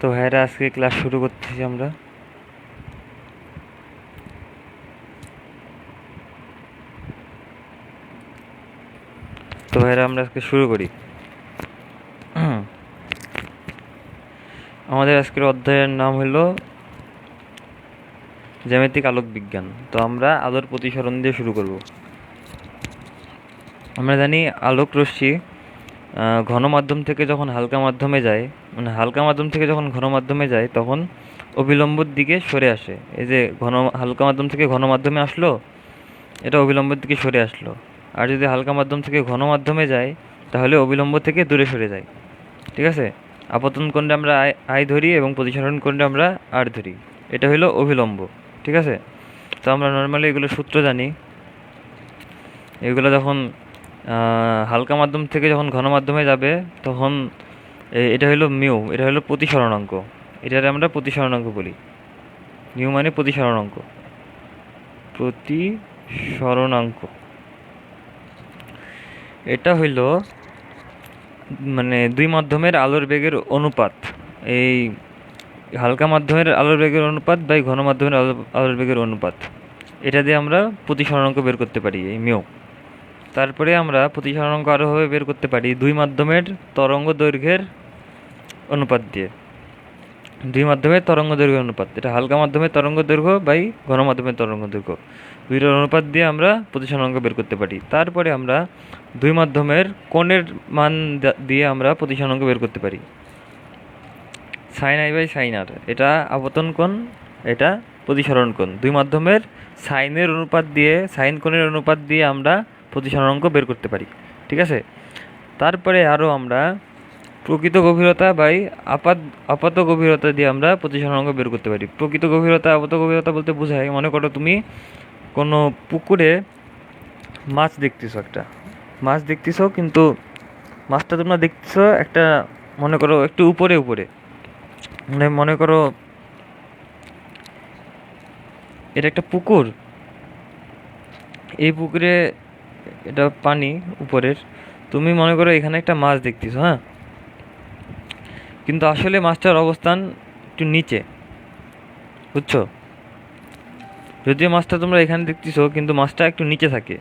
তো ভাইরা আজকে ক্লাস শুরু করতেছি আমরা। তো ভাইরা আমরা আজকে শুরু করি। আমাদের আজকের অধ্যায়ের নাম হলো জ্যামিতিক আলোক বিজ্ঞান। তো আমরা আলোর প্রতিসরণ দিয়ে শুরু করব। আমরা জানি আলোক রশ্মি ঘন মাধ্যম থেকে যখন হালকা মাধ্যমে যায়, মানে হালকা মাধ্যম থেকে যখন ঘন মাধ্যমে যায় তখন অভিলম্বর দিকে সরে আসে। এই যে হালকা মাধ্যম থেকে ঘন মাধ্যমে আসলো, এটা অভিলম্বর দিকে সরে আসলো। আর যদি হালকা মাধ্যম থেকে ঘন মাধ্যমে যায় তাহলে অভিলম্ব থেকে দূরে সরে যায়। ঠিক আছে, আপতন কোণে আমরা আই ধরি এবং প্রতিসরণ কোণে আমরা আর ধরি। এটা হলো অভিলম্ব। ঠিক আছে, তো আমরা নর্মালি এগুলো সূত্র জানি। এগুলো যখন হালকা মাধ্যম থেকে যখন ঘন মাধ্যমে যাবে তখন এটা হলো মিউ, এটা হলো প্রতিসরণাঙ্ক। এটারে আমরা প্রতিসরণাঙ্ক বলি। মিউ মানে প্রতিসরণাঙ্ক, প্রতিসরণাঙ্ক। এটা হইল মানে দুই মাধ্যমের আলোর বেগের অনুপাত। এই হালকা মাধ্যমের আলোর বেগের অনুপাত বা ঘন মাধ্যমের আলোর বেগের অনুপাত, এটা দিয়ে আমরা প্রতিসরণাঙ্ক বের করতে পারি, এই মিউ। তারপরে আমরা প্রতিসরণাঙ্ক আরোভাবে বের করতে পারি দুই মাধ্যমের তরঙ্গ দৈর্ঘ্যের অনুপাত দিয়ে। দুই মাধ্যমের তরঙ্গ দৈর্ঘ্য অনুপাত, এটা হালকা মাধ্যমের তরঙ্গ দৈর্ঘ্য বাই ঘন মাধ্যমের তরঙ্গ দৈর্ঘ্য, দুইটার অনুপাত দিয়ে আমরা প্রতিসরণাঙ্ক বের করতে পারি। তারপরে আমরা দুই মাধ্যমের কোণের মান দিয়ে আমরা প্রতিসরণাঙ্ক বের করতে পারি। সাইন আই বাই সাইন আর, এটা আপতন কোণ, এটা প্রতিসরণ কোণ। দুই মাধ্যমের সাইনের অনুপাত দিয়ে, সাইন কোণের অনুপাত দিয়ে আমরা প্রতিসরণাঙ্ক বের করতে পারি। ঠিক আছে, তারপরে আরও আমরা প্রকৃত গভীরতা বাই আপাত গভীরতা দিয়ে আমরা প্রতিসরণাঙ্ক বের করতে পারি। প্রকৃত গভীরতা আপাত গভীরতা বলতে বোঝায়, মনে করো তুমি কোনো পুকুরে মাছ দেখতেছো, একটা মাছ দেখতেছো, কিন্তু মাছটা তোমরা দেখতেছো একটা, মনে করো একটু উপরে উপরে, মানে মনে করো এটা একটা পুকুর, এই পুকুরে এটা পানি উপরের, তুমি মনে করো এখানে একটা মাছ দেখতেছো, হ্যাঁ, কিন্তু আসলে মাছটার অবস্থান একটু নিচে, বুঝছো? যদিও মাছটা তোমরা এখানে দেখতেছো কিন্তু মাছটা একটু নিচে থাকে।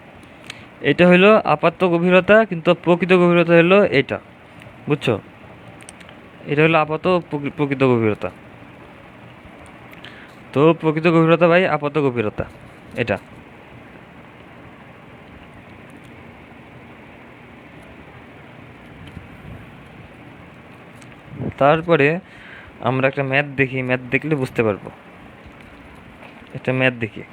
এটা হলো আপাত গভীরতা, কিন্তু প্রকৃত গভীরতা হলো এটা, বুঝছো? এটা হলো আপাত প্রকৃত গভীরতা। তো প্রকৃত গভীরতা বাই আপাত গভীরতা, এটা। তারপরে আমরা একটা ম্যাথ দেখি, ম্যাথ দেখলে বুঝতে পারবো। একটা ম্যাথ দেখি।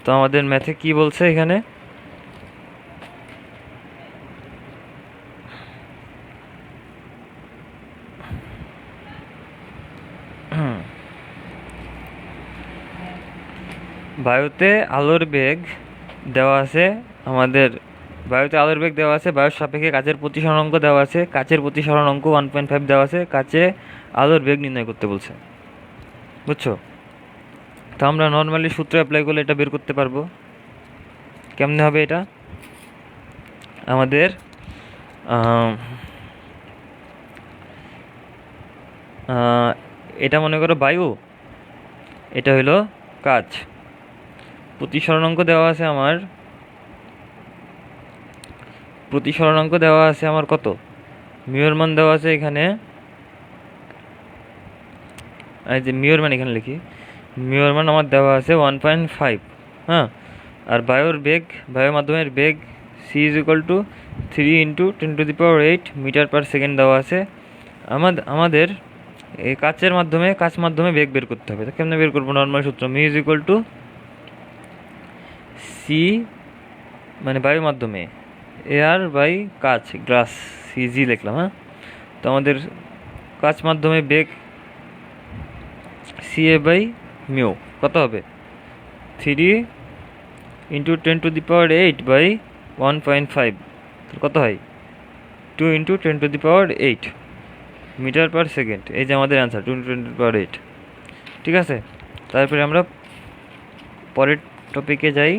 তো আমাদের ম্যাথে কি বলছে এখানে, বায়ুতে আলোর বেগ দেওয়া আছে আমাদের, বায়ুতে আলোর বেগ দেওয়া আছে, বায়ুর সাপেক্ষে কাচের প্রতিসরণাঙ্ক দেওয়া আছে, কাচের প্রতিসরণাঙ্ক 1.5 দেওয়া আছে, কাচে আলোর বেগ নির্ণয় করতে বলছে, বুঝছো? তো আমরা নর্মালি সূত্র অ্যাপ্লাই করলে এটা বের করতে পারবো। কেমনে হবে এটা? আমাদের এটা মনে করো বায়ু, এটা হলো কাচ। প্রতিসরণাঙ্ক দেওয়া আছে আমার, প্রতিসরণাঙ্ক দেওয়া আছে আমার কত, মিউর মান দেওয়া আছে এখানে, এই যে মিউর মান এখানে লিখি, মিউর মান আমার দেওয়া আছে 1.5, হ্যাঁ। আর বায়ুর বেগ, বায়ুর মাধ্যমের বেগ c is equal to 3 × 10⁸ metre per second দেওয়া আছে। আমাদের এই কাচের মাধ্যমে, কাচ মাধ্যমে বেগ বের করতে হবে। তো কেমনে বের করবো? নর্মাল সূত্র, mu is equal to c, মানে বায়ুর মাধ্যমে এয়ার বাই কাচ, গ্লাস, সিজি লিখলাম, হ্যাঁ। তো আমাদের কাচ মাধ্যমে বেগ সিএ বাই মিউ কত হবে? 3 × 10⁸ বাই 1.5, কত হয়? 2 × 10⁸ মিটার পার সেকেন্ড। এই যে আমাদের অ্যান্সার 2 × 10⁸। ঠিক আছে, তারপরে আমরা পরের টপিকে যাই,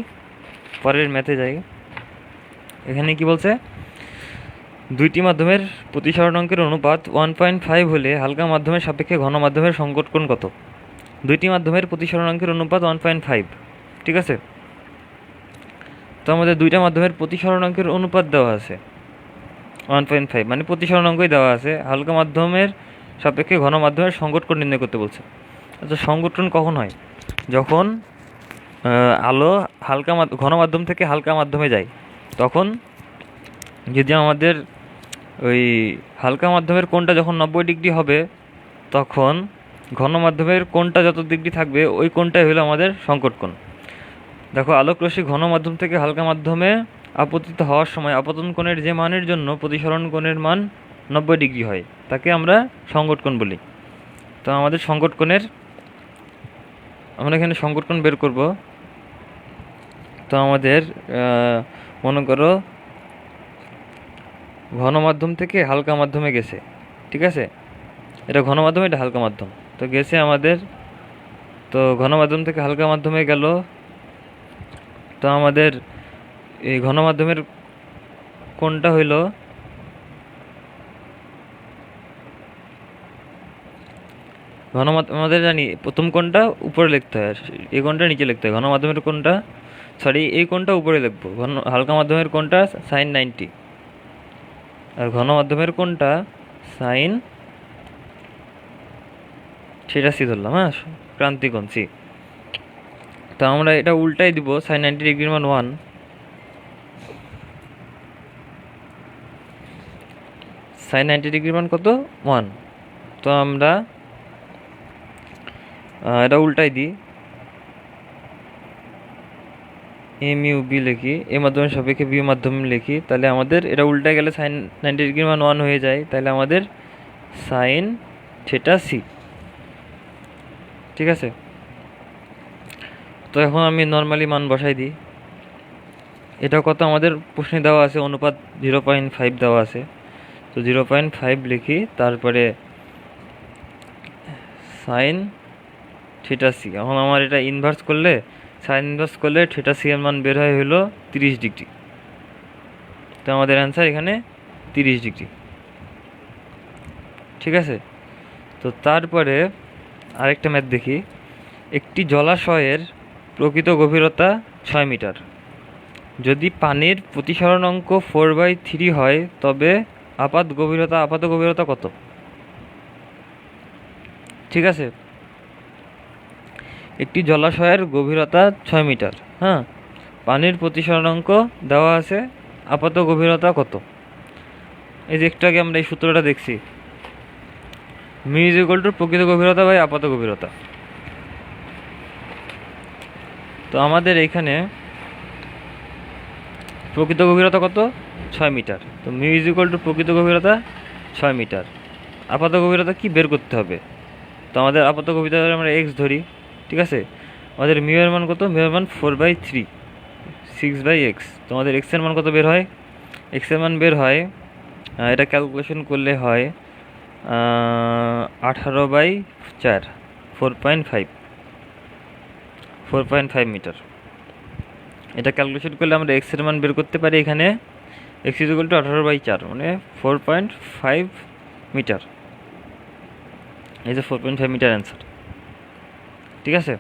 পরের ম্যাথে যাই। এখানে কি বলছে, দুইটি মাধ্যমের প্রতিসরণাঙ্কের অনুপাত 1.5 হলে হালকা মাধ্যমের সাপেক্ষে ঘন মাধ্যমের সংকট কোণ কত? দুইটি মাধ্যমের প্রতিসরণাঙ্কের অনুপাত 1.5, ঠিক আছে। তো আমাদের দুইটা মাধ্যমের প্রতিসরণাঙ্কের অনুপাত দেওয়া আছে 1.5, মানে প্রতিসরণাঙ্কই দেওয়া আছে। হালকা মাধ্যমের সাপেক্ষে ঘন মাধ্যমের সংকট কোণ নির্ণয় করতে বলছে। আচ্ছা, সংকট কোণ কখন হয়? যখন আলো ঘন মাধ্যম থেকে হালকা মাধ্যমে যায়, তখন যদি আমাদের ওই হালকা মাধ্যমের কোণটা যখন 90 ডিগ্রি হবে, তখন ঘন মাধ্যমের কোণটা যত ডিগ্রি থাকবে ওই কোণটাই হলো আমাদের সংকট কোণ। দেখো, আলোক রশ্মি ঘন মাধ্যম থেকে হালকা মাধ্যমে আপতিত হওয়ার সময় আপতন কোণের যে মানের জন্য প্রতিসরণ কোণের মান 90 ডিগ্রি হয়, তাকে আমরা সংকট কোণ বলি। তো আমাদের সংকট কোণের, আমরা এখানে সংকট কোণ বের করব। তো আমাদের মনে করো ঘন মাধ্যম থেকে হালকা মাধ্যমে গেছে, ঠিক আছে। এটা ঘন মাধ্যম, এটা হালকা মাধ্যম। তো গেছে আমাদের, তো ঘন মাধ্যম থেকে হালকা মাধ্যমে গেল। তো আমাদের এই ঘন মাধ্যমের কোণটা হইল আমাদের জানি প্রথম কোণটা উপরে লিখতে হয়, এই কোণটা নিচে লিখতে হয়। ঘন মাধ্যমের কোণটা, সরি, এই কোণটা উপরে লিখবো। হালকা মাধ্যমের কোণটা sin 90, আর ঘন মাধ্যমের কোণটা sin θc ধরলাম, হ্যাঁ, ক্রান্তি কোণ সি। তো আমরা এটা উল্টাই দিব, sin 90 ডিগ্রির মান 1, sin 90 ডিগ্রির মান কত? 1। তো আমরা এটা উল্টাই দিই, এম ইউ বি লিখি, এ মাধ্যমের সাপেক্ষে বি মাধ্যমে লিখি, তাহলে আমাদের এটা উল্টায় গেলে sin 90 ডিগ্রির মান 1 হয়ে যায়। তাহলে আমাদের sin θc, ঠিক আছে। তো এখন আমি নর্মালি মান বসাই দিই। এটা কত আমাদের প্রশ্নে দেওয়া আছে? অনুপাত 0.5 দেওয়া আছে। তো 0.5 লিখি, তারপরে sin θc। এখন আমার এটা ইনভার্স করলে, সাইন ইনভার্স করলে θc এর মান বের হয় হলো 30 ডিগ্রি। তো আমাদের অ্যান্সার এখানে 30 ডিগ্রি, ঠিক আছে। তো তারপরে আরেকটা ম্যাথ দেখি। একটি জলাশয়ের প্রকৃত গভীরতা 6 মিটার। যদি পানির প্রতিসরণাঙ্ক 4/3 হয়, তবে আপাত গভীরতা কত? ঠিক আছে, একটি জলাশয়ের গভীরতা 6 মিটার, হ্যাঁ, পানির প্রতিসরণাঙ্ক দেওয়া আছে, আপাত গভীরতা কত? এই যে একটু আগে আমরা এই সূত্রটা দেখছি, μ = প্রকৃত গভীরতা বাই আপাত গভীরতা। তো আমাদের এইখানে প্রকৃত গভীরতা কত? 6 মিটার। তো μ = প্রকৃত গভীরতা 6 মিটার। আপাত গভীরতা কি বের করতে হবে? তো আমাদের আপাত গভীরতা আমরা x ধরি, ঠিক আছে। আমাদের μ এর মান কত? μ এর মান 4/3, 6/x। তো আমাদের x এর মান কত বের হয়? x এর মান বের হয়, এটা ক্যালকুলেশন করলে হয় 18/4, 4.5 মিটার। এটা ক্যালকুলেশন করলে আমরা x এর মান বের করতে পারি। এখানে x = 18/4, মানে 4.5 মিটার। এই যে 4.5 মিটার অ্যান্সার, ঠিক আছে।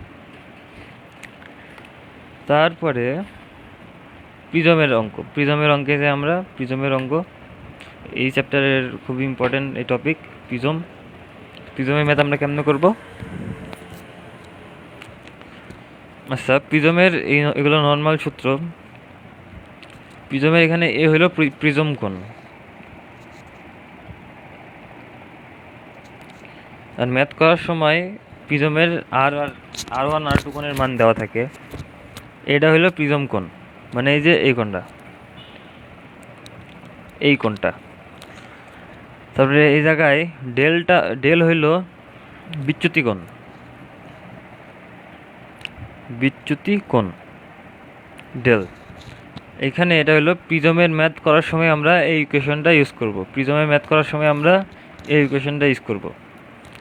তারপরে প্রিজমের অঙ্কে যে আমরা প্রিজমের অঙ্ক, এই চ্যাপ্টারের খুব ইম্পর্টেন্ট এই টপিক প্রিজমের ম্যাথ আমরা কেমন করব? আচ্ছা, প্রিজমের এগুলো নর্মাল সূত্র। প্রিজমের এখানে এ হলো প্রিজম কোণ, আর ম্যাথ করার সময় প্রিজমের R1 R2 কোণের মান দেওয়া থাকে। এটা হলো প্রিজম কোণ, মানে এই যে এই কোণটা। তারপরে এই জায়গায় ডেল হইল বিচ্যুতি কোণ ডেল। এখানে এটা হলো প্রিজমের ম্যাথ করার সময় আমরা এই ইকুয়েশনটা ইউজ করব।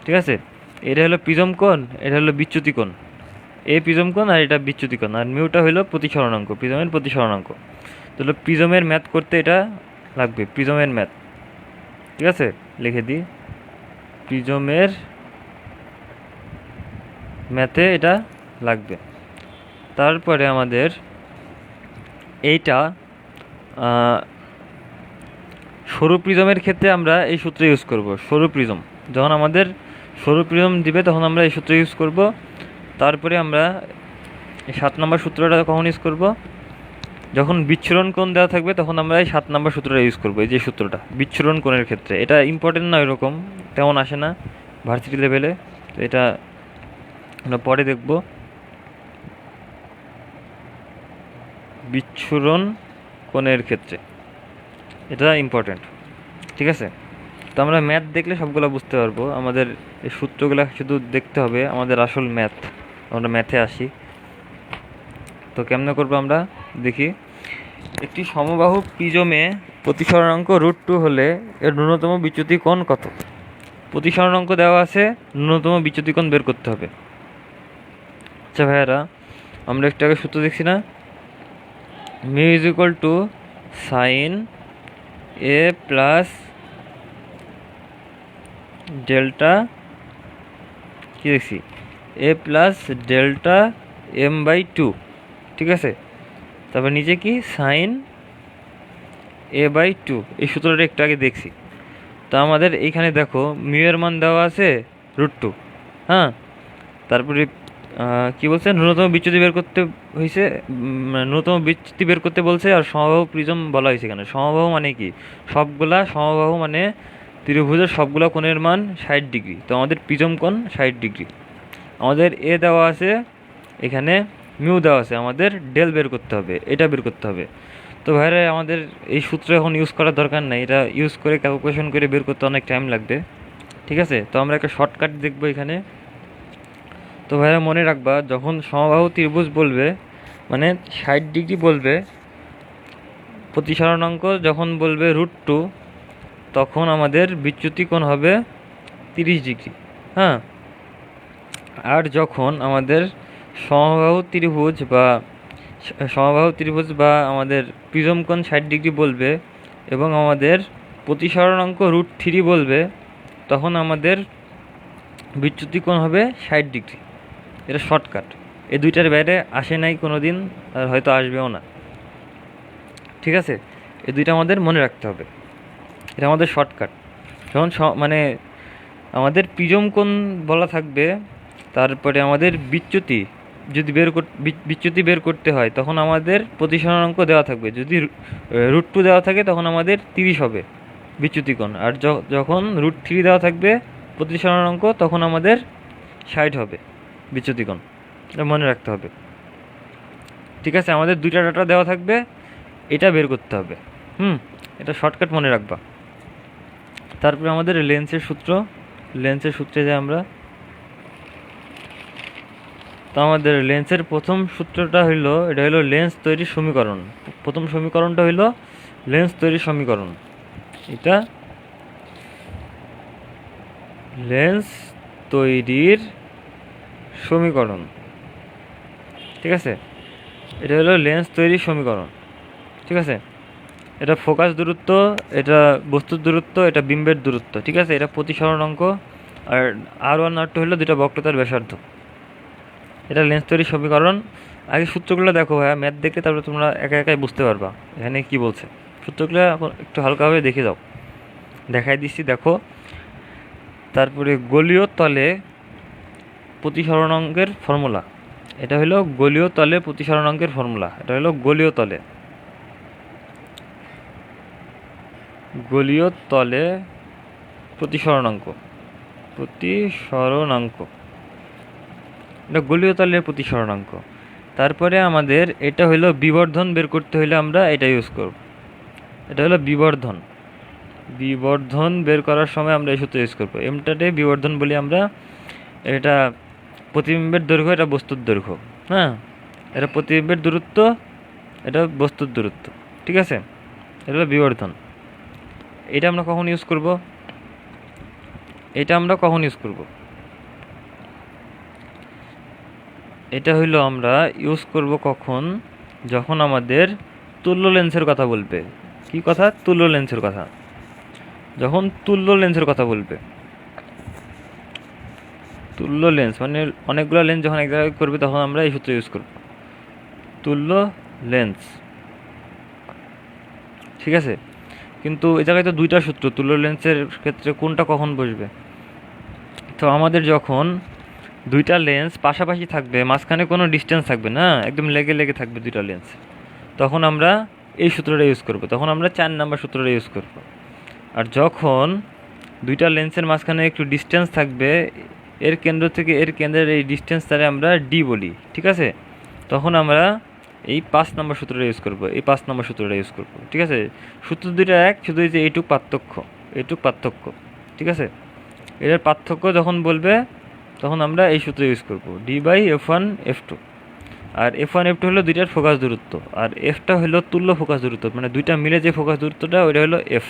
ঠিক আছে। এটা হলো প্রিজম কোণ, এটা হলো বিচ্যুতি কোণ। এই প্রিজম কোণ আর এটা বিচ্যুতি কোণ, আর মিউটা হলো প্রতিসরণাঙ্ক, প্রিজমের প্রতিসরণাঙ্ক। তাহলে প্রিজমের ম্যাথ করতে এটা লাগবে, প্রিজমের ম্যাথ। ঠিক আছে, লিখে দিই, প্রিজমের ম্যাথে এটা লাগবে। তারপরে আমাদের এইটা সরু প্রিজমের ক্ষেত্রে আমরা এই সূত্র ইউজ করব। সরু প্রিজম যখন আমাদের সরু প্রিজম দিবে তখন আমরা এই সূত্র ইউজ করব। তারপরে আমরা এই 7 নম্বর সূত্রটা কখন ইউজ করব, যখন বিচ্ছুরণ কোণ দেওয়া থাকবে তখন আমরা এই 7 নম্বর সূত্রটা ইউজ করব। এই যে সূত্রটা বিচ্ছুরণ কোণের ক্ষেত্রে, এটা ইম্পর্টেন্ট না, এরকম তেমন আসে না ভার্সিটি লেভেলে, তো এটা আমরা পরে দেখব। বিচ্ছুরণ কোণের ক্ষেত্রে এটা ইম্পর্টেন্ট, ঠিক আছে। তো আমরা ম্যাথ দেখলে সবগুলো বুঝতে পারবো, আমাদের এই সূত্রগুলো শুধু দেখতে হবে, আমাদের আসল ম্যাথ। আমরা ম্যাথে আসি, তো কেমনে করবো আমরা দেখি। একটি সমবাহু প্রিজমে প্রতিসরণাঙ্ক √2 হলে এর ন্যূনতম বিচ্যুতি কোণ কত? প্রতিসরণাঙ্ক দেওয়া আছে, ন্যূনতম বিচ্যুতি কোণ বের করতে হবে। আচ্ছা ভাইয়ারা, আমরা একটু আগে সূত্র দেখছি না, mu is equal to sine A plus delta, কী দেখছি, এ প্লাস ডেল্টা m/2, ঠিক আছে। তারপর নিচে কি সাইন a/2, এই সূত্রটা একটু আগে দেখছি। তো আমাদের এইখানে দেখো মিউ এর মান দেওয়া আছে √2, হ্যাঁ। তারপরে কি বলছে, ন্যূনতম বিচ্যুতি বের করতে হয়েছে, ন্যূনতম বিচ্যুতি বের করতে বলছে, আর সমবাহু প্রিজম বলা হয়েছে এখানে। সমবাহু মানে কি, সবগুলা সমবাহু মানে ত্রিভুজের সবগুলা কোণের মান 60 ডিগ্রি, তো আমাদের প্রিজম কোণ 60 ডিগ্রি। আমাদের এ দেওয়া আছে, এখানে মিউ দেওয়া আছে, আমাদের ডেল বের করতে হবে, এটা বের করতে হবে। তো ভাইরা আমাদের এই সূত্র এখন ইউজ করার দরকার নাই, এটা ইউজ করে ক্যালকুলেশন করে বের করতে অনেক টাইম লাগবে, ঠিক আছে। তো আমরা একটা শর্টকাট দেখবো এখানে। তো ভাইরা মনে রাখবা, যখন সমবাহু ত্রিভুজ বলবে মানে 60 ডিগ্রি বলবে, প্রতিসরণাঙ্ক যখন বলবে √2, তখন আমাদের বিচ্যুতি কোণ হবে 30 ডিগ্রি, হ্যাঁ। আর যখন আমাদের সমবাহু ত্রিভুজ বা আমাদের প্রিজম কোণ 60 ডিগ্রি বলবে এবং আমাদের প্রতিসরণাঙ্ক √3 বলবে, তখন আমাদের বিচ্যুতি কোণ হবে 60 ডিগ্রি। এটা শর্টকাট, এই দুইটার বাইরে আসে নাই কোনো দিন, আর হয়তো আসবেও না, ঠিক আছে। এই দুইটা আমাদের মনে রাখতে হবে, এটা আমাদের শর্টকাট। যখন মানে আমাদের প্রিজম কোণ বলা থাকবে, তারপরে আমাদের বিচ্যুতি যদি বিচ্যুতি বের করতে হয়, তখন আমাদের প্রতিসরণাঙ্ক দেওয়া থাকবে। যদি √2 দেওয়া থাকে তখন আমাদের 30 হবে বিচ্যুতি কোণ, আর যখন √3 দেওয়া থাকবে প্রতিসরণাঙ্ক, তখন আমাদের 60 হবে বিচ্যুতি কোণ। এটা মনে রাখতে হবে, ঠিক আছে। আমাদের দুইটা ডাটা দেওয়া থাকবে, এটা বের করতে হবে, এটা শর্টকাট মনে রাখবা। তারপরে আমাদের লেন্সের সূত্রে যে আমরা, তো আমাদের লেন্সের প্রথম সূত্রটা হইলো, এটা হলো লেন্স তৈরির সমীকরণ। প্রথম সমীকরণটা হইলো লেন্স তৈরির সমীকরণ, এটা লেন্স তৈরির সমীকরণ, ঠিক আছে। এটা হলো লেন্স তৈরির সমীকরণ, ঠিক আছে। এটা ফোকাস দূরত্ব, এটা বস্তুর দূরত্ব, এটা বিম্বের দূরত্ব, ঠিক আছে। এটা প্রতিসরণাঙ্ক, আর R1 R2 হলো দুটো বক্রতার ব্যাসার্ধ। এটা লেন্স তৈরির সমীকরণ। আগে সূত্রগুলো দেখো ভাইয়া, ম্যাথ দেখে তারপরে তোমরা একা একাই বুঝতে পারবা এখানে কি বলছে। সূত্রগুলো একটু হালকাভাবে দেখে যাও, দেখাই দিচ্ছি, দেখো। তারপরে গোলীয় তলে প্রতিসরণাঙ্কের ফর্মুলা, এটা হলো গোলীয় তলে প্রতিসরণাঙ্কের ফর্মুলা। এটা হলো গোলীয় তলে প্রতিসরণাঙ্ক, এটা গোলীয় তলের প্রতিসরণাঙ্ক। তারপরে আমাদের এটা হলো বিবর্ধন বের করতে হলে আমরা এটা ইউজ করব। এটা হলো বিবর্ধন বের করার সময় আমরা এই সূত্র ইউজ করবো। এমটাতে বিবর্ধন বলি আমরা। এটা প্রতিবিম্বের দৈর্ঘ্য, এটা বস্তুর দৈর্ঘ্য, হ্যাঁ। এটা প্রতিবিম্বের দূরত্ব, এটা বস্তুর দূরত্ব, ঠিক আছে। এটা হলো বিবর্ধন। এটা আমরা কখন ইউজ করব, এটা হইলো আমরা ইউজ করব কখন, যখন আমাদের তুল্য লেন্সের কথা বলবে। কি কথা? তুল্য লেন্সের কথা। যখন তুল্য লেন্সের কথা বলবে, তুল্য লেন্স মানে অনেকগুলো লেন্স যখন এক জায়গায় করবে তখন আমরা এই সূত্র ইউজ করব, তুল্য লেন্স। ঠিক আছে, কিন্তু এই জায়গায় তো দুইটা সূত্র, তুল্য লেন্সের ক্ষেত্রে কোনটা কখন বসবে? তো আমাদের যখন দুইটা লেন্স পাশাপাশি থাকবে, মাঝখানে কোনো ডিস্টেন্স থাকবে না, একদম লেগে লেগে থাকবে দুইটা লেন্স, তখন আমরা এই সূত্রটা ইউজ করব, তখন আমরা 4 নাম্বার সূত্রটা ইউজ করব। আর যখন দুইটা লেন্সের মাঝখানে একটু ডিস্টেন্স থাকবে, এর কেন্দ্র থেকে এর কেন্দ্রের এই ডিস্টেন্স তারে আমরা ডি বলি, ঠিক আছে, তখন আমরা এই 5 নম্বর সূত্রটা ইউজ করব, এই 5 নম্বর সূত্রটা ইউজ করব। ঠিক আছে, সূত্র দুইটা এক, শুধু এই যে এইটুক পার্থক্য, এইটুক পার্থক্য। ঠিক আছে, এটার পার্থক্য যখন বলবে তখন আমরা এই সূত্র ইউজ করব, d/f1 f2। আর f1 f2 হলো দুইটার ফোকাস দূরত্ব, আর এফটা হলো তুল্য ফোকাস দূরত্ব, মানে দুইটা মিলে যে ফোকাস দূরত্বটা ওইটা হলো এফ।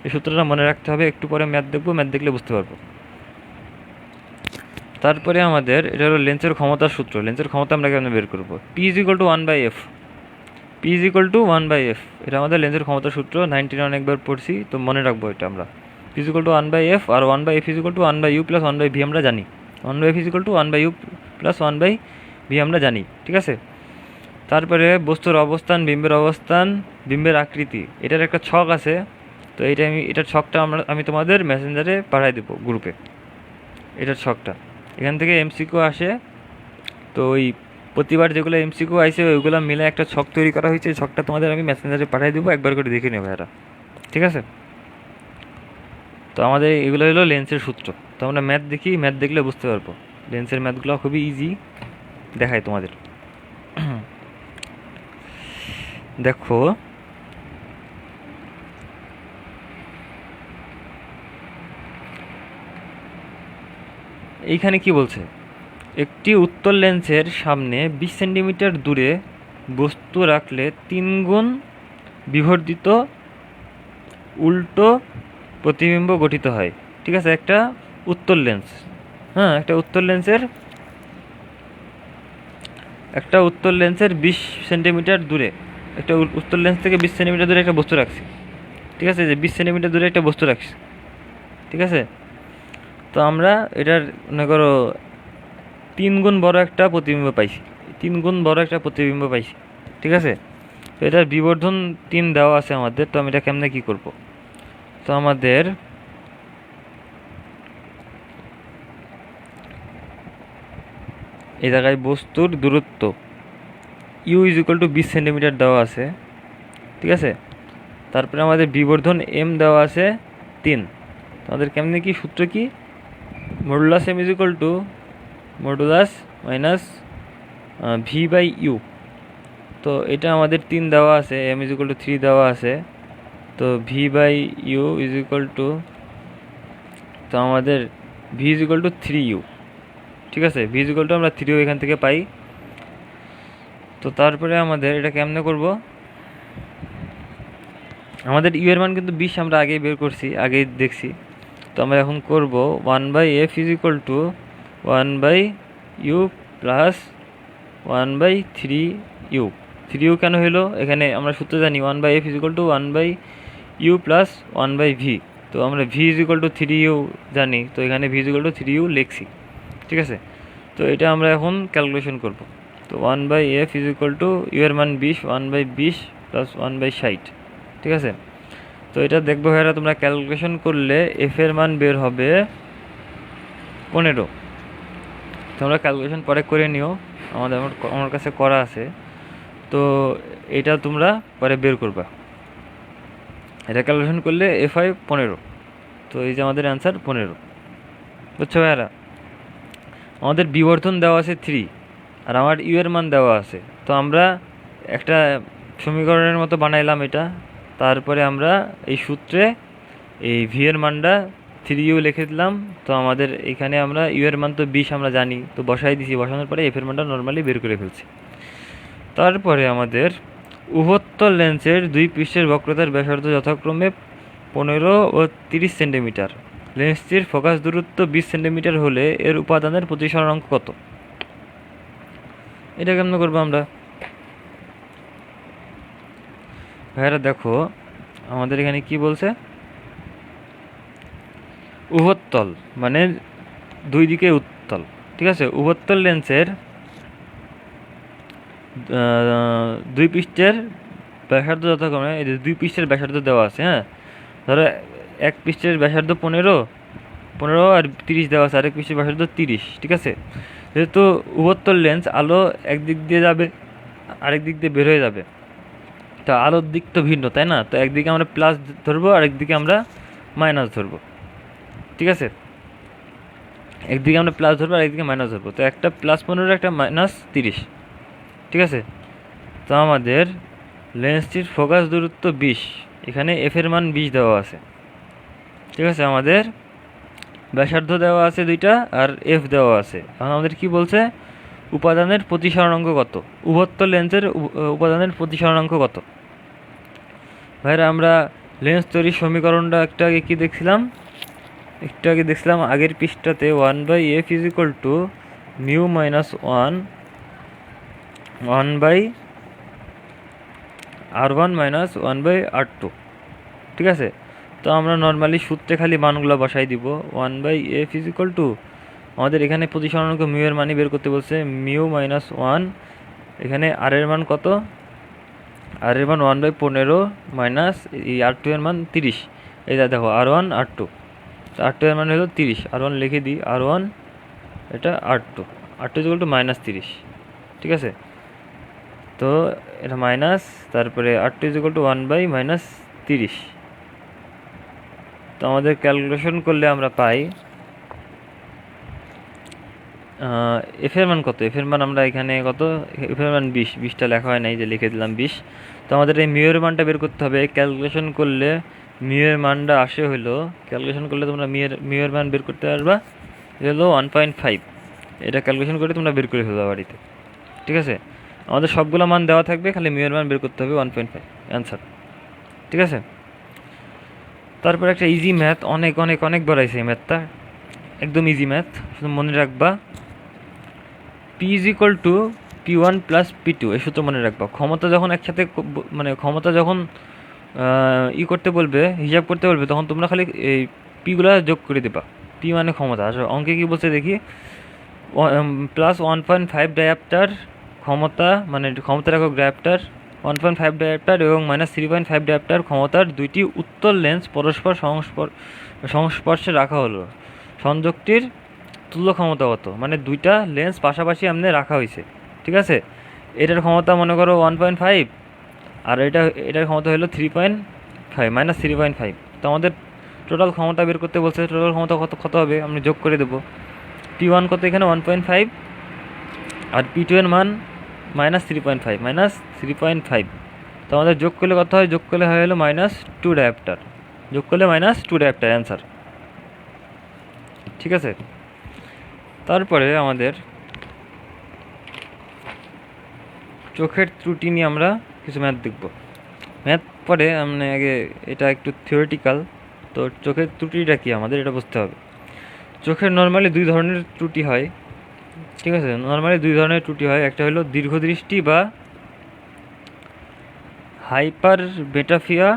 এই সূত্রটা মনে রাখতে হবে, একটু পরে ম্যাথ দেখবো, ম্যাথ দেখলে বুঝতে পারবো। তারপরে আমাদের এটা হলো লেন্সের ক্ষমতার সূত্র। লেন্সের ক্ষমতা আমরা কেমন বের করবো? p=1/f, p=1/f, এটা আমাদের লেন্সের ক্ষমতার সূত্র। 19 অনেকবার পড়ছি, তো মনে রাখবো এটা আমরা। p=1/f, আর 1/f=1/u + 1/v আমরা জানি। 1/f=1/u + 1/v আমরা জানি। ঠিক আছে, তারপরে বস্তুর অবস্থান, বিম্বের অবস্থান, বিম্বের আকৃতি, এটার একটা ছক আছে। তো এটার ছকটা আমি তোমাদের মেসেঞ্জারে পাঠাই দেবো গ্রুপে, এটার ছকটা। এখান থেকে এমসিকিউ আসে, তো ওই প্রতিবার যেগুলো এমসিকিউ আসে ওইগুলো মিলে একটা ছক তৈরি করা হয়েছে। ছকটা তোমাদের আমি মেসেঞ্জারে পাঠিয়ে দেবো, একবার করে দেখে নেবে এরা। ঠিক আছে, তো আমাদের এগুলো হলো লেন্সের সূত্র। তো আমরা ম্যাথ দেখি, ম্যাথ দেখলে বুঝতে পারবো। লেন্সের ম্যাথগুলো খুবই ইজি, দেখাই তোমাদের। দেখো, এইখানে কি বলছে? একটি উত্তল লেন্সের সামনে 20 সেন্টিমিটার দূরে বস্তু রাখলে 3 গুণ বিবর্ধিত উল্টো প্রতিবিম্ব গঠিত হয়। ঠিক আছে, একটা উত্তল লেন্স, হ্যাঁ, একটা উত্তল লেন্সের 20 সেন্টিমিটার দূরে, একটা উত্তল লেন্স থেকে 20 সেন্টিমিটার দূরে একটা বস্তু রাখছি। ঠিক আছে, যে 20 সেন্টিমিটার দূরে একটা বস্তু রাখছি। ঠিক আছে, তো আমরা এটার মনে করো 3 গুণ বড় একটা প্রতিবিম্ব পাইছি, 3 গুণ বড় একটা প্রতিবিম্ব পাইছি। ঠিক আছে, তো এটার বিবর্ধন 3 দেওয়া আছে আমাদের। তো আমি এটা কেমনে কি করব? তো আমাদের এই জায়গায় বস্তুর দূরত্ব u=20 সেন্টিমিটার দেওয়া আছে। ঠিক আছে, তারপরে আমাদের বিবর্ধন m দেওয়া আছে 3। আমাদের কেমনে কি সূত্র কি? Modulus m modulus minus v/u। তো এটা আমাদের 3 দেওয়া আছে, m=3 দেওয়া আছে। তো v/u তো আমাদের v=3u। ঠিক আছে, v আমরা 3u এখান থেকে পাই। তো তারপরে আমাদের এটা কেমনে করব? আমাদের ইউ এর মান কিন্তু 20 আমরা আগেই বের করছি, আগেই দেখছি। তো আমরা এখন করব 1/f = 1/u + 1/3u। 3u কেন হলো? এখানে আমরা সূত্র জানি 1/f = 1/u + 1/v। তো আমরা v = 3u জানি, তো এখানে v = 3u লিখছি। ঠিক আছে, তো এটা আমরা এখন ক্যালকুলেশন করব। তো 1/f = u এর মান 20, 1/20 + 1/60। ঠিক আছে, তো এটা দেখবো ভাইরা, তোমরা ক্যালকুলেশন করলে এফ এর মান বের হবে 15। তোমরা ক্যালকুলেশন পরে করে নিও, আমার কাছে করা আছে। তো এটা তোমরা পরে বের করবা, এটা ক্যালকুলেশন করলে এফ হয় 15। তো এই যে আমাদের অ্যান্সার 15। বুঝছো ভাইরা? আমাদের বিবর্ধন দেওয়া আছে 3, আর আমার ইউ এর মান দেওয়া আছে। তো আমরা একটা সমীকরণের মতো বানাইলাম এটা। তারপরে আমরা এই সূত্রে এই ভি এর মানটা 3u লিখে দিলাম। তো আমাদের এখানে আমরা ইউ এর মান তো 20 আমরা জানি, তো বসাই দিছি। বসানোর পরে এফ এর মানটা নর্মালি বের করে ফেলছি। তারপরে আমাদের উভোত্তল লেন্সের 2 পৃষ্ঠের বক্রতার ব্যাসার্ধ যথাক্রমে 15 ও 30 সেন্টিমিটার। লেন্সটির ফোকাস দূরত্ব 20 সেন্টিমিটার হলে এর উপাদানের প্রতিসরণাঙ্ক কত? এটা কেমন করবো আমরা? ভাইয়ারা দেখো, আমাদের এখানে কি বলছে? উভত্তল মানে দুই দিকে উত্তল, ঠিক আছে। উভত্তল লেন্সের দুই পৃষ্ঠের ব্যাসার্ধ যথাক্রমে, এই যে দুই পৃষ্ঠের ব্যাসার্ধ দেওয়া আছে, হ্যাঁ। ধরো এক পৃষ্ঠের ব্যাসার্ধ 15 আর 30 দেওয়া আছে, আরেক পৃষ্ঠের ব্যাসার্ধ 30, ঠিক আছে। যেহেতু উভত্তল লেন্স, আলো একদিক দিয়ে যাবে আরেক দিক দিয়ে বের হয়ে যাবে, তা আলোর দিক তো ভিন্ন, তাই না? তো একদিকে আমরা প্লাস ধরবো, আরেকদিকে আমরা মাইনাস ধরবো, ঠিক আছে। একদিকে আমরা প্লাস ধরবো, আরেকদিকে মাইনাস ধরবো। তো একটা +15, একটা -30, ঠিক আছে। তো আমাদের লেন্সটির ফোকাস দূরত্ব 20, এখানে এফ এর মান 20 দেওয়া আছে, ঠিক আছে। আমাদের ব্যাসার্ধ দেওয়া আছে দুইটা, আর এফ দেওয়া আছে। এখন আমাদের কি বলছে, উপাদানের প্রতিসরণাঙ্ক কত, উভত্তল লেন্সের উপাদানের প্রতিসরণাঙ্ক কত। ভাইরা আমরা লেন্স তৈরির সমীকরণটা একটু আগে দেখছিলাম আগের পৃষ্ঠাতে, 1/f = μ - 1/r1 - 1/r2, ঠিক আছে। তো আমরা নর্মালি সূত্রে খালি মানগুলো বসাই দিব। 1/f = আমাদের এখানে প্রতিসরণাঙ্ক মিউ এর মানই বের করতে বলছে, μ - 1, এখানে আর এর মান কত, আর এর মান 1/15 মাইনাস এই r2 এর মান 30, এই দেখো r1 r2, r2 এর মান হলো 30, r1 লিখে দিই, r1 এটা r2 = -30, ঠিক আছে। তো এটা মাইনাস, তারপরে r2 = 1/-30। তো আমাদের ক্যালকুলেশন করলে আমরা পাই এফ এর মান কত, এফ এর মান আমরা এখানে কত, এফ এর মান 20, 20টা লেখা হয় নাই, যে লিখে দিলাম 20। তো আমাদের এই মিউ এর মানটা বের করতে হবে। ক্যালকুলেশন করলে মিউ এর মানটা আসে হলো, ক্যালকুলেশন করলে তোমরা মিউ এর মান বের করতে পারবা, এটা হলো 1.5। এটা ক্যালকুলেশন করে তোমরা বের করে ফেলবা বাড়িতে, ঠিক আছে। আমাদের সবগুলো মান দেওয়া থাকবে, খালি মিউ এর মান বের করতে হবে, 1.5 অ্যান্সার, ঠিক আছে। তারপর একটা ইজি ম্যাথ, অনেক অনেক অনেকবার আছে এই ম্যাথটা, একদম ইজি ম্যাথ, শুধু মনে রাখবা P = P1 + P2, এই সূত্র মনে রাখবা। ক্ষমতা যখন একসাথে মানে ক্ষমতা যখন করতে বলবে, হিসাব করতে বলবে, তখন তোমরা খালি এই পিগুলো যোগ করে দেবা। পি মানে ক্ষমতা। আসলে অঙ্কে কী বলছে দেখি, +1.5 ডায়াপ্টার ক্ষমতা, মানে ক্ষমতার একক ডায়াপ্টার, 1.5 ডায়াপ্টার এবং -3.5 ডায়াপ্টার ক্ষমতার দুইটি উত্তল লেন্স পরস্পর সংস্পর্শে রাখা হলো। সংযোগটির তুল্য ক্ষমতা কত, মানে দুইটা লেন্স পাশাপাশি এমনি রাখা হয়েছে, ঠিক আছে। এটার ক্ষমতা মনে করো 1.5, আর এটার ক্ষমতা হলো 3.5 -3.5। তো আমাদের টোটাল ক্ষমতা বের করতে বলছে, টোটাল ক্ষমতা কত হবে, আমরা যোগ করে দেবো। P1 কত এখানে 1.5, আর P2 এর মান -3.5, তো আমাদের যোগ করলে কত হয়, যোগ করলে হয় হলো -2 ডায়াপ্টার, যোগ করলে -2 ডায়াপ্টার অ্যান্সার, ঠিক আছে। তারপরে আমাদের চোখের ত্রুটি নিয়ে আমরা কিছু ম্যাথ দেখব। ম্যাথ পরে আমরা আগে এটা একটু থিওরিটিক্যাল, তো চোখের ত্রুটিটা কি আমাদের এটা বুঝতে হবে। চোখের নর্মালি দুই ধরনের ত্রুটি হয়, ঠিক আছে। নর্মালি দুই ধরনের ত্রুটি হয়, একটা হলো দীর্ঘদৃষ্টি বা হাইপারমেট্রপিয়া,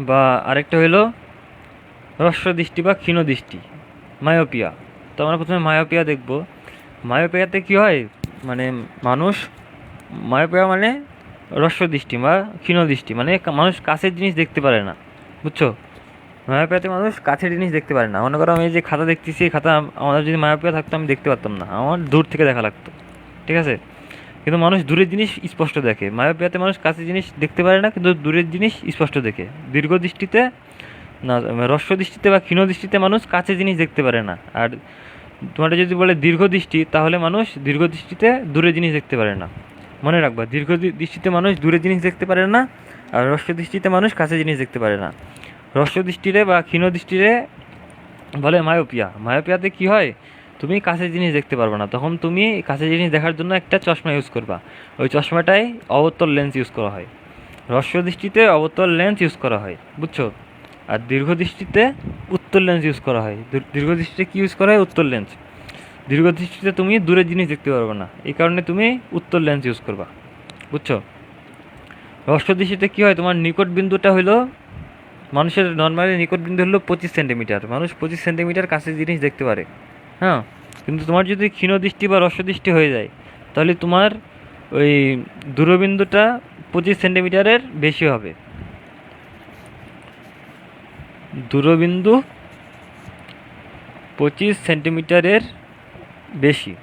বা আরেকটা হলো হ্রস্বদৃষ্টি বা ক্ষীণদৃষ্টি, মায়োপিয়া। তো আমরা প্রথমে মায়োপিয়া দেখব। মায়োপিয়াতে কী হয়, মানে মায়োপিয়া মানে হ্রস্বদৃষ্টি বা ক্ষীণদৃষ্টি, মানে মানুষ কাছের জিনিস দেখতে পারে না, বুঝছো। মায়োপিয়াতে মানুষ কাছের জিনিস দেখতে পারে না। মনে করো আমি যে খাতা দেখতেছি, এই খাতা আমাদের যদি মায়োপিয়া থাকতো আমি দেখতে পারতাম না, আমার দূর থেকে দেখা লাগতো, ঠিক আছে। কিন্তু মানুষ দূরের জিনিস স্পষ্ট দেখে। মায়োপিয়াতে মানুষ কাছের জিনিস দেখতে পারে না, কিন্তু দূরের জিনিস স্পষ্ট দেখে। দীর্ঘদৃষ্টিতে না, হ্রস্বদৃষ্টিতে বা ক্ষীণদৃষ্টিতে মানুষ কাছের জিনিস দেখতে পারে না। আর তোমার যদি বলে দীর্ঘদৃষ্টি, তাহলে মানুষ দীর্ঘদৃষ্টিতে দূরের জিনিস দেখতে পারে না। মনে রাখবা, দীর্ঘদৃষ্টিতে মানুষ দূরের জিনিস দেখতে পারে না, আর হ্রস্বদৃষ্টিতে মানুষ কাছের জিনিস দেখতে পারে না। হ্রস্বদৃষ্টিরে বা ক্ষীণদৃষ্টিরে বলে মায়োপিয়া। মায়োপিয়াতে কী হয়, তুমি কাছের জিনিস দেখতে পারবে না, তখন তুমি কাছের জিনিস দেখার জন্য একটা চশমা ইউজ করবা। ওই চশমাটাই অবতল লেন্স ইউজ করা হয়। হ্রস্বদৃষ্টিতে অবতল লেন্স ইউজ করা হয়, বুঝছো। আর দীর্ঘদৃষ্টিতে উত্তল লেন্স ইউজ করা হয়। দীর্ঘদৃষ্টিতে কী ইউজ করা হয়, উত্তল লেন্স। দীর্ঘদৃষ্টিতে তুমি দূরের জিনিস দেখতে পারবে না, এই কারণে তুমি উত্তল লেন্স ইউজ করবা, বুঝছো। হ্রস্বদৃষ্টিতে কী হয়, তোমার নিকট বিন্দুটা হলো মানুষের নর্মালি নিকটবিন্দু হলো 25 সেন্টিমিটার, মানুষ 25 সেন্টিমিটার কাছে জিনিস দেখতে পারে। হ্যাঁ, কিন্তু তোমার যদি ক্ষীণ দৃষ্টি বা হ্রস্ব দৃষ্টি হয়ে যায়, তাহলে তোমার ওই দূরবিন্দুটা 25 সেন্টিমিটারের বেশি হবে। দূরবিন্দু 25 সেন্টিমিটারের বেশি,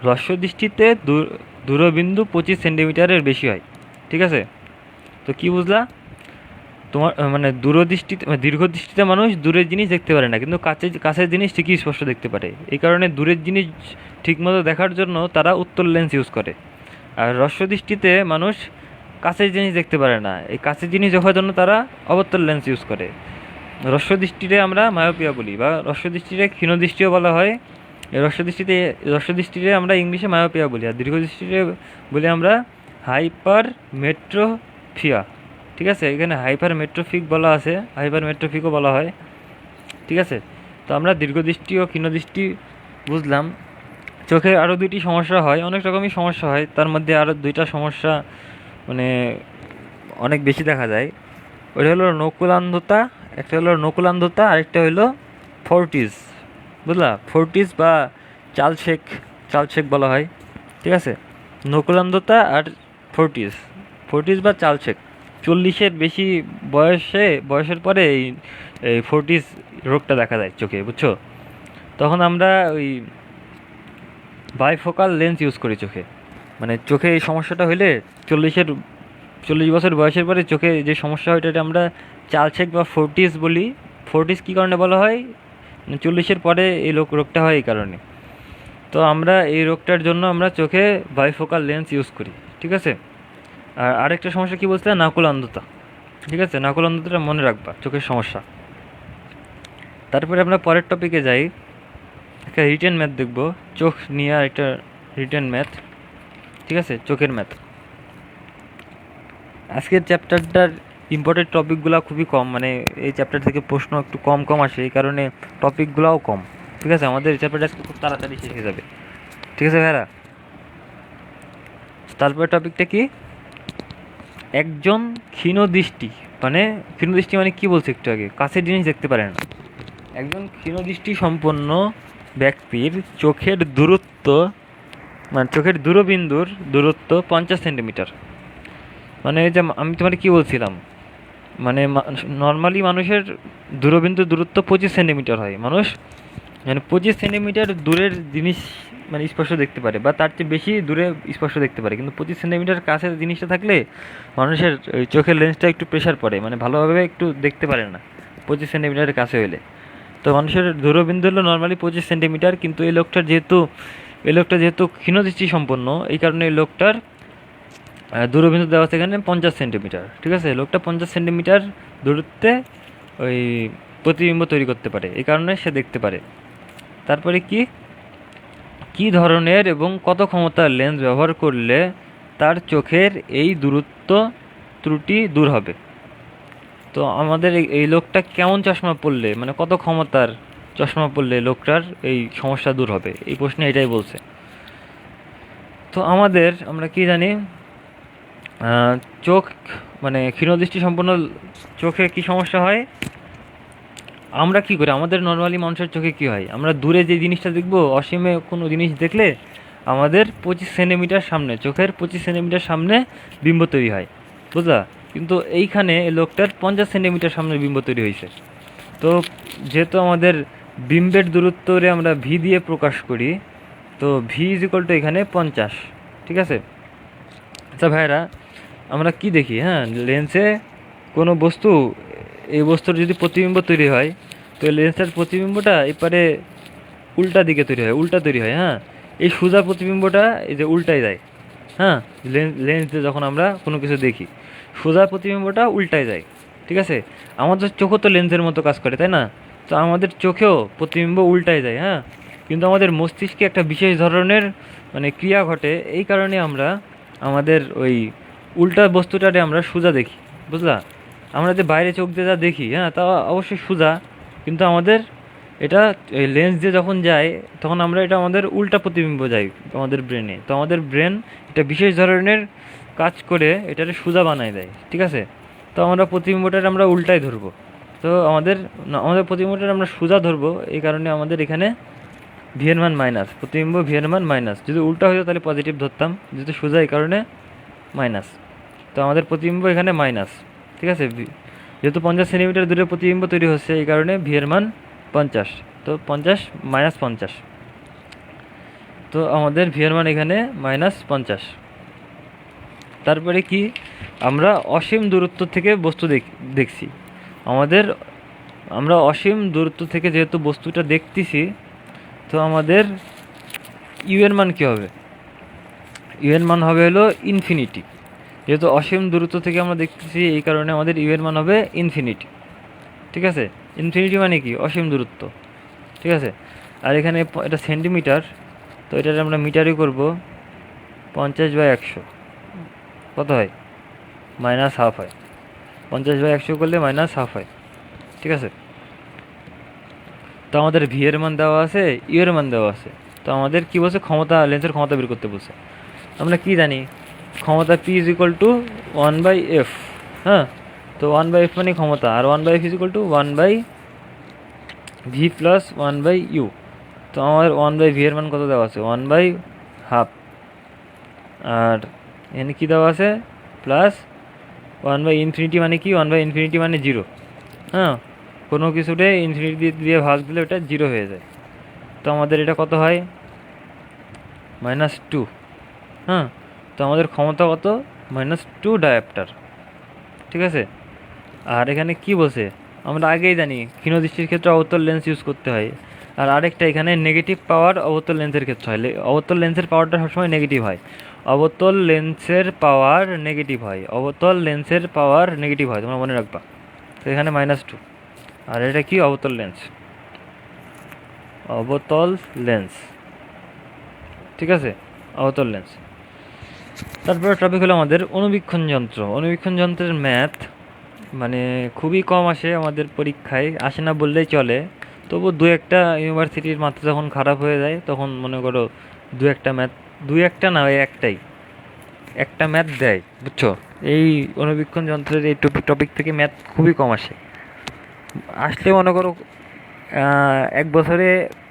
হ্রস্ব দৃষ্টিতে দূরবিন্দু 25 সেন্টিমিটারের বেশি হয়। ঠিক আছে, তো কি বুঝলা? তোমার মানে দূরদৃষ্টিতে দীর্ঘ দৃষ্টিতে মানুষ দূরের জিনিস দেখতে পারে না, কিন্তু কাছের জিনিস ঠিকই স্পষ্ট দেখতে পারে। এই কারণে দূরের জিনিস ঠিকমতো দেখার জন্য তারা উত্তল লেন্স ইউজ করে। আর হ্রস্ব দৃষ্টিতে মানুষ কাছের জিনিস দেখতে পারে না, এই কাছের জিনিস দেখার জন্য তারা অবতল লেন্স ইউজ করে। হ্রস্ব দৃষ্টিতে আমরা মায়োপিয়া বলি, বা হ্রস্ব দৃষ্টিতে ক্ষীণ দৃষ্টিও বলা হয়। হ্রস্ব দৃষ্টিতে আমরা ইংলিশে মায়োপিয়া বলি, আর দীর্ঘ দৃষ্টিতে বলি আমরা হাইপার মেট্রোপিয়া। ঠিক আছে, এখানে হাইপার মেট্রোফিক বলা আছে, হাইপার মেট্রোফিকও বলা হয়। ঠিক আছে, তো আমরা দীর্ঘদৃষ্টি ও ক্ষীণদৃষ্টি বুঝলাম। চোখে আরও দুইটি সমস্যা হয়, অনেক রকমই সমস্যা হয়, তার মধ্যে আরও দুইটা সমস্যা মানে অনেক বেশি দেখা যায়। ওইটা হলো নকুলান্ধতা, একটা হলো নকুলান্ধতা, আরেকটা হলো ফোরটিস। বুঝলা, ফোরটিস বা চালশেক, চালশেক বলা হয়। ঠিক আছে, নকুলান্ধতা আর ফোরটিস, ফোরটিস বা চালশেক। 40-এর বেশি বয়সের পরে এই ফোরটিস রোগটা দেখা যায় চোখে, বুঝছো? তখন আমরা ওই বাইফোকাল লেন্স ইউজ করি চোখে। মানে চোখে এই সমস্যাটা হইলে 40 বছর বয়সের পরে চোখে যে সমস্যা হয় এটা আমরা চালশেক বা ফোরটিস বলি। ফোরটিস কী কারণে বলা হয়? 40-এর পরে এই রোগটা হয় এই কারণে। তো আমরা এই রোগটার জন্য আমরা চোখে বাইফোকাল লেন্স ইউজ করি। ঠিক আছে, আর আরেকটা সমস্যা কী বলতে, নাকুল অন্ধতা। ঠিক আছে, নাকুল অন্ধতাটা মনে রাখবা, চোখের সমস্যা। তারপরে আমরা পরের টপিকে যাই, একটা রিটেন ম্যাথ দেখব, চোখ নিয়ে একটা রিটেন ম্যাথ। ঠিক আছে, চোখের ম্যাথ। আজকের চ্যাপ্টারটার ইম্পর্টেন্ট টপিকগুলো খুবই কম, মানে এই চ্যাপ্টার থেকে প্রশ্ন একটু কম আসে, এই কারণে টপিকগুলোও কম। ঠিক আছে, আমাদের চ্যাপ্টারটা আজকে খুব তাড়াতাড়ি শেষ হয়ে যাবে। ঠিক আছে ভাইরা, তারপরে টপিকটা কি? একজন ক্ষীণ দৃষ্টি মানে কি বলছে একটু আগে, কাছের জিনিস দেখতে পারে না। একজন ক্ষীণ দৃষ্টি সম্পন্ন ব্যক্তির চোখের দূরত্ব, মানে চোখের দূরবিন্দুর দূরত্ব 50 সেন্টিমিটার। মানে এই যে আমি তোমার কি বলছিলাম, মানে নর্মালি মানুষের দূরবিন্দুর দূরত্ব 25 সেন্টিমিটার হয়। মানুষ মানে 25 সেন্টিমিটার দূরের জিনিস মানে স্পষ্ট দেখতে পারে, বা তার চেয়ে বেশি দূরে স্পষ্ট দেখতে পারে, কিন্তু 25 সেন্টিমিটার কাছের জিনিসটা থাকলে মানুষের ওই চোখের লেন্সটা একটু প্রেশার পড়ে, মানে ভালোভাবে একটু দেখতে পারে না 25 সেন্টিমিটারের কাছে হলে। তো মানুষের দূরবিন্দু হলো নর্মালি 25 সেন্টিমিটার, কিন্তু এই লোকটা যেহেতু ক্ষীণদৃষ্টি সম্পন্ন, এই কারণে এই লোকটার দূরবিন্দু দেওয়া আছে এখানে 50 সেন্টিমিটার। ঠিক আছে, লোকটা 50 সেন্টিমিটার দূরত্বে ওই প্রতিবিম্ব তৈরি করতে পারে, এই কারণে সে দেখতে পারে। তারপরে কি ধরনের এবং কত ক্ষমতার লেন্স ব্যবহার করলে তার চোখের এই দূরত্ব ত্রুটি দূর হবে? তো আমাদের এই লোকটা কেমন চশমা পরলে, মানে কত ক্ষমতার চশমা পরলে লোকটার এই সমস্যা দূর হবে, এই প্রশ্নে এটাই বলছে। তো আমরা কি জানি, চোখ মানে ক্ষীণদৃষ্টি সম্পন্ন চোখে কি সমস্যা হয়, আমরা কি করি, আমাদের নর্মালি মানুষের চোখে কি হয়, আমরা দূরে যে জিনিসটা দেখবো, অসীমে কোনো জিনিস দেখলে আমাদের 25 সেন্টিমিটার সামনে, চোখের 25 সেন্টিমিটার সামনে বিম্ব তৈরি হয়, বুঝলা? কিন্তু এইখানে লোকটার 50 সেন্টিমিটার সামনে বিম্ব তৈরি হয়েছে। তো যেহেতু আমাদের বিম্বের দূরত্বরে আমরা ভি দিয়ে প্রকাশ করি, তো ভি ইজ ইকুয়াল টু এখানে 50। ঠিক আছে, আচ্ছা ভাইরা, আমরা কি দেখি, হ্যাঁ, লেন্সে কোনো বস্তু, এই বস্তুর যদি প্রতিবিম্ব তৈরি হয়, তো লেন্সের প্রতিবিম্বটা এপারে উল্টা দিকে তৈরি হয়। হ্যাঁ, এই সোজা প্রতিবিম্বটা এই যে উল্টায় যায়। হ্যাঁ, লেন্স দিয়ে যখন আমরা কোনো কিছু দেখি, সোজা প্রতিবিম্বটা উল্টায় যায়। ঠিক আছে, আমাদের চোখও তো লেন্সের মতো কাজ করে, তাই না? তো আমাদের চোখেও প্রতিবিম্ব উল্টায় যায়। হ্যাঁ, কিন্তু আমাদের মস্তিষ্কে একটা বিশেষ ধরনের মানে ক্রিয়া ঘটে, এই কারণে আমরা আমাদের ওই উল্টা বস্তুটারে আমরা সোজা দেখি, বুঝলা? আমরা যে বাইরে চোখ দিয়ে যা দেখি, হ্যাঁ, তা অবশ্যই সোজা, কিন্তু আমাদের এটা লেন্স দিয়ে যখন যায় তখন আমরা এটা আমাদের উল্টা প্রতিবিম্ব যায় আমাদের ব্রেনে। তো আমাদের ব্রেন এটা বিশেষ ধরনের কাজ করে এটারে সোজা বানায় দেয়। ঠিক আছে, তো আমরা প্রতিবিম্বটার আমরা উল্টাই ধরবো। তো আমাদের প্রতিবিম্বটার আমরা সোজা ধরবো, এই কারণে আমাদের এখানে ভি এর মান মাইনাস, প্রতিবিম্ব ভি এর মান মাইনাস। যদি উল্টা হতো তাহলে পজিটিভ ধরতাম, যেহেতু সোজা এই কারণে মাইনাস। তো আমাদের প্রতিবিম্ব এখানে মাইনাস, ঠিক আছে। যেহেতু 50 সেন্টিমিটার দূরে প্রতিবিম্ব তৈরি হচ্ছে, এই কারণে ভি এর মান 50। তো 50 মাইনাস 50, তো আমাদের ভি এর মান এখানে মাইনাস 50। তারপরে কি, আমরা অসীম দূরত্ব থেকে বস্তু দেখছি। আমরা অসীম দূরত্ব থেকে যেহেতু বস্তুটা দেখতেছি, তো আমাদের ইউ এর মান কী হবে? ইউ এর মান হবে হলো ইনফিনিটি। যেহেতু অসীম দূরত্ব থেকে আমরা দেখতেছি, এই কারণে আমাদের ইউ এর মান হবে ইনফিনিটি, ঠিক আছে। ইনফিনিটি মানে কি? অসীম দূরত্ব, ঠিক আছে। আর এখানে এটা সেন্টিমিটার, তো এটা আমরা মিটারই করব। 50/100 কত হয়? -1/2 হয়। 50/100 করলে -1/2 হয়, ঠিক আছে। তো আমাদের ভি এর মান দেওয়া আছে, ইউ এর মান দেওয়া আছে। তো আমাদের কী বলছে? লেন্সের ক্ষমতা বের করতে বলছে। আমরা কি জানি? ক্ষমতা P = 1/f। হ্যাঁ, তো 1/f মানে ক্ষমতা, আর 1/f = 1/v + 1/u। তো আমার 1/v এর মান কত দেওয়া আছে? 1/2। আর এখানে কী দেওয়া আছে? প্লাস 1/∞ মানে কি? 1/∞ মানে 0। হ্যাঁ, কোনো কিছুতে ইনফিনিটি দিয়ে ভাগ দিলে ওটা 0 হয়ে যায়। তো আমাদের এটা কত হয়? -2। হ্যাঁ, তো আমাদের ক্ষমতা কত? -2 ডায়াপ্টার, ঠিক আছে। আর এখানে কি বলছে? আমরা আগেই জানি ক্ষীণদৃষ্টির ক্ষেত্রে অবতল লেন্স ইউজ করতে হয়। আর আরেকটা, এখানে নেগেটিভ পাওয়ার অবতল লেন্সের ক্ষেত্রে হয়। অবতল লেন্সের পাওয়ারটা সবসময় নেগেটিভ হয়। অবতল লেন্সের পাওয়ার নেগেটিভ হয়, অবতল লেন্সের পাওয়ার নেগেটিভ হয়, তোমরা মনে রাখবা। তো এখানে -2। আর এটা কি? অবতল লেন্স, অবতল লেন্স, ঠিক আছে, অবতল লেন্স। তারপরে টপিক হলো আমাদের অনুবীক্ষণ যন্ত্র। অনুবীক্ষণ যন্ত্রের ম্যাথ মানে খুবই কম আসে আমাদের পরীক্ষায়, আসে না বললেই চলে। তবু দু একটা ইউনিভার্সিটির মাথা যখন খারাপ হয়ে যায়, তখন মনে করো দু একটা না, ওই একটা ম্যাথ দেয়, বুঝছো। এই অনুবীক্ষণ যন্ত্রের এই টপিক থেকে ম্যাথ খুবই কম আসে। আসলে মনে করো এক বছরে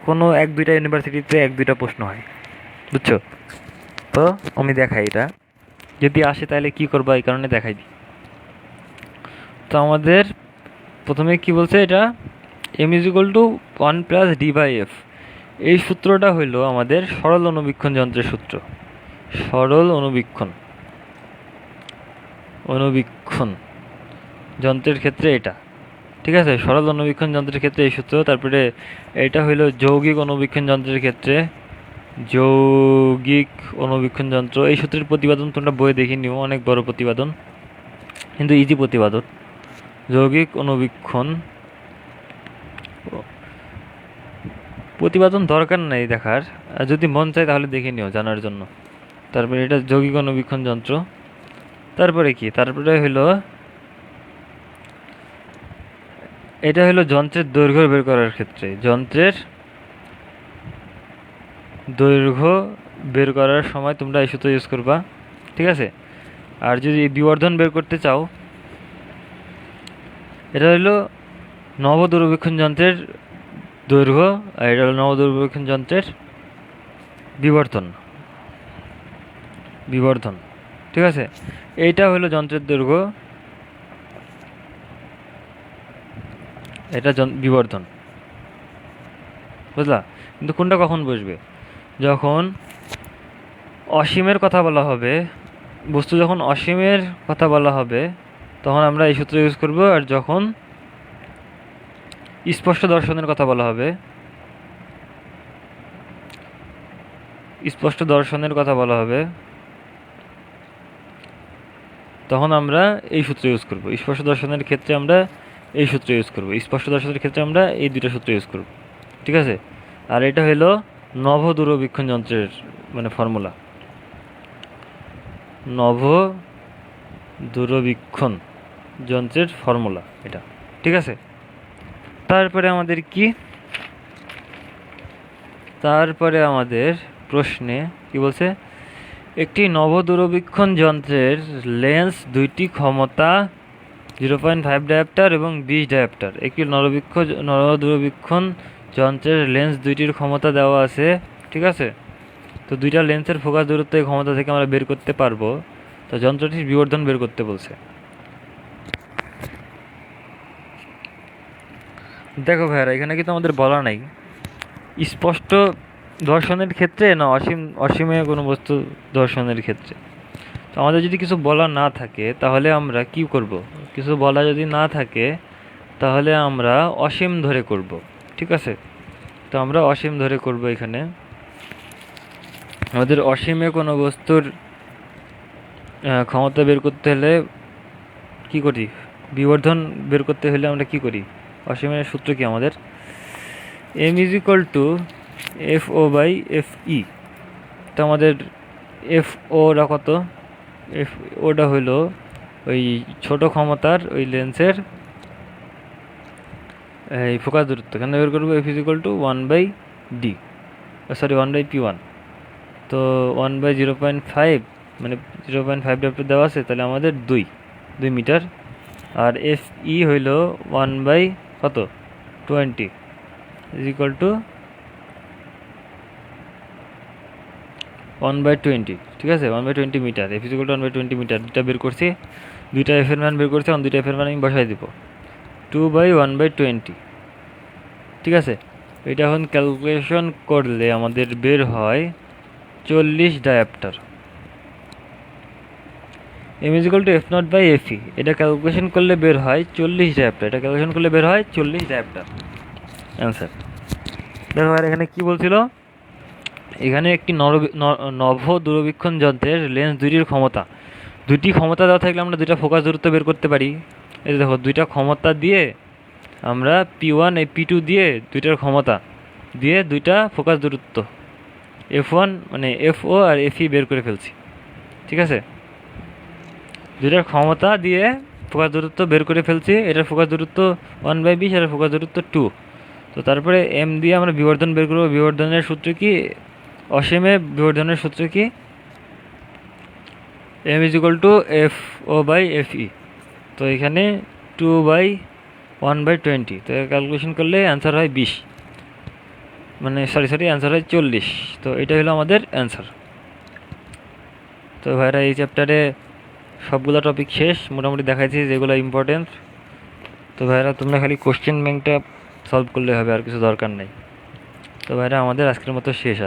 কোনো 1-2টা ইউনিভার্সিটিতে 1-2টা প্রশ্ন হয়, বুঝছো। তো আমি দেখাই এটা, যদি আসে তাহলে কি করবা, এই কারণে দেখাই দিই। তো আমাদের প্রথমে কি বলছে? এটা m = 1 + d/f। এই সূত্রটা হইল আমাদের সরল অনুবীক্ষণ যন্ত্রের সূত্র। সরল অনুবীক্ষণ যন্ত্রের ক্ষেত্রে এটা, ঠিক আছে। সরল অনুবীক্ষণ যন্ত্রের ক্ষেত্রে এই সূত্র। তারপরে এটা হইল যৌগিক অনুবীক্ষণ যন্ত্রের ক্ষেত্রে, যৌগিক অনুবীক্ষণ যন্ত্র। এই সূত্রের প্রতিপাদন তোমরা বইয়ে দেখে নিও, অনেক বড় প্রতিপাদন, কিন্তু ইজি প্রতিপাদন। যৌগিক অনুবীক্ষণ প্রতিপাদন দরকার নেই দেখার, যদি মন চায় তাহলে দেখে নিও জানার জন্য। তারপরে এটা যৌগিক অনুবীক্ষণ যন্ত্র। তারপরে কি? তারপরে হলো এটা হলো যন্ত্রের দৈর্ঘ্য বের করার ক্ষেত্রে। যন্ত্রের দৈর্ঘ্য বের করার সময় তোমরা এই সূত্র ইউজ করবা, ঠিক আছে। আর যদি বিবর্ধন বের করতে চাও, এটা হলো নব দূরবীক্ষণ যন্ত্রের দৈর্ঘ্য, আর এটা হলো নব দূরবীক্ষণ যন্ত্রের বিবর্ধন, ঠিক আছে। এইটা হলো যন্ত্রের দৈর্ঘ্য, এটা বিবর্ধন, বুঝলা। কিন্তু কোনটা কখন বসবে? যখন অসীমের কথা বলা হবে, বস্তু যখন অসীমের কথা বলা হবে, তখন আমরা এই সূত্র ইউজ করব। আর যখন স্পষ্ট দর্শনের কথা বলা হবে, তখন আমরা এই সূত্র ইউজ করব। স্পষ্ট দর্শনের ক্ষেত্রে আমরা এই সূত্র ইউজ করব, স্পষ্ট দর্শনের ক্ষেত্রে আমরা এই দুইটা সূত্র ইউজ করব, ঠিক আছে। আর এটা হলো নভ দূরবীক্ষণ যন্ত্রের মানে ফর্মুলা, নভ দূরবীক্ষণ যন্ত্রের ফর্মুলা এটা, ঠিক আছে। তারপরে আমাদের কি? তারপরে আমাদের প্রশ্নে কি বলছে? একটি নব দূরবীক্ষণ যন্ত্রের লেন্স দুইটি ক্ষমতা 0.5 ডায়াপ্টার এবং 20 ডায়াপ্টার। একটি নরদূরবীক্ষণ যন্ত্রের লেন্স দুইটির ক্ষমতা দেওয়া আছে, ঠিক আছে। তো দুইটা লেন্সের ফোকাস দূরত্ব এই ক্ষমতা থেকে আমরা বের করতে পারবো। তো যন্ত্রটির বিবর্ধন বের করতে বলছে। দেখো ভাইরা, এখানে কিন্তু আমাদের বলা নাই স্পষ্ট দর্শনের ক্ষেত্রে না অসীমে কোনো বস্তু দর্শনের ক্ষেত্রে। তো আমাদের যদি কিছু বলা না থাকে তাহলে আমরা কি করব? কিছু বলা যদি না থাকে তাহলে আমরা অসীম ধরে করব, ঠিক আছে। তো আমরা অসীম ধরে করব। এখানে আমাদের অসীমে কোনো বস্তুর ক্ষমতা বের করতে হলে কি করি? বিবর্ধন বের করতে হলে আমরা কি করি? অসীমের সূত্র কি আমাদের? m is equal to FO by FE। তো আমাদের FOটা কত? FOটা হলো ওই ছোট ক্ষমতার ওই লেন্সের এই ফোকাস দূরত্ব। কেন বের করবো? F is equal two 1/D, sorry 1/P1। তো 1/0.5 মানে 0.5 ডায়াপ্টার দেওয়া আছে, তাহলে আমাদের 2 মিটার। আর FE হইল 1/20 ইজ ইকুয়াল টু 1/20, ঠিক আছে। 1/20 metre. F is equal to 1/20 metre. দুটা বের করছি, দুইটা F এর মান বের করছি, দুইটা F এর মান আমি বসাই দিব 2/1/20, ঠিক আছে। এটা এখন ক্যালকুলেশন করলে আমাদের বের হয় 40 dioptre. m is equal to F0 by FE। এটা ক্যালকুলেশন করলে বের হয় 40 ডায়াপ্টার। এটা ক্যালকুলেশন করলে বের হয় 40 ডায়াপ্টার অ্যান্সার। দেখো আর এখানে কি বলছিল? এখানে একটি নভ দূরবীক্ষণ যন্ত্রের লেন্স দুইটি ক্ষমতা দেওয়া থাকলে আমরা দুইটা ফোকাস দূরত্ব বের করতে পারি। এই দেখো, দুইটা ক্ষমতা দিয়ে আমরা P1 এই P2 দিয়ে দুইটার ক্ষমতা দিয়ে দুইটা ফোকাস দূরত্ব F1 মানে FO আর FE বের করে ফেলছি, ঠিক আছে। দুইটার ক্ষমতা দিয়ে ফোকাস দূরত্ব বের করে ফেলছি। এটার ফোকাস দূরত্ব 1/20, এটার ফোকাস দূরত্ব 2। তো তারপরে M দিয়ে আমরা বিবর্ধন বের করবো। বিবর্ধনের সূত্র কি? অসীমে বিবর্ধনের সূত্র কি? m is equal to FO by FE। তো এখানে 2/1/20। তো ক্যালকুলেশন করলে অ্যান্সার হয় 20, মানে সরি অ্যান্সার হয় 40। তো এটা হলো আমাদের অ্যান্সার। তো ভাইরা, এই চ্যাপ্টারে সবগুলো টপিক শেষ মোটামুটি দেখাইছি যেগুলো ইম্পর্টেন্ট। তো ভাইরা, তোমরা খালি কোশ্চেন ব্যাংকটা সলভ করলে হবে, আর কিছু দরকার নেই। তো ভাইরা, আমাদের আজকের মতো শেষ।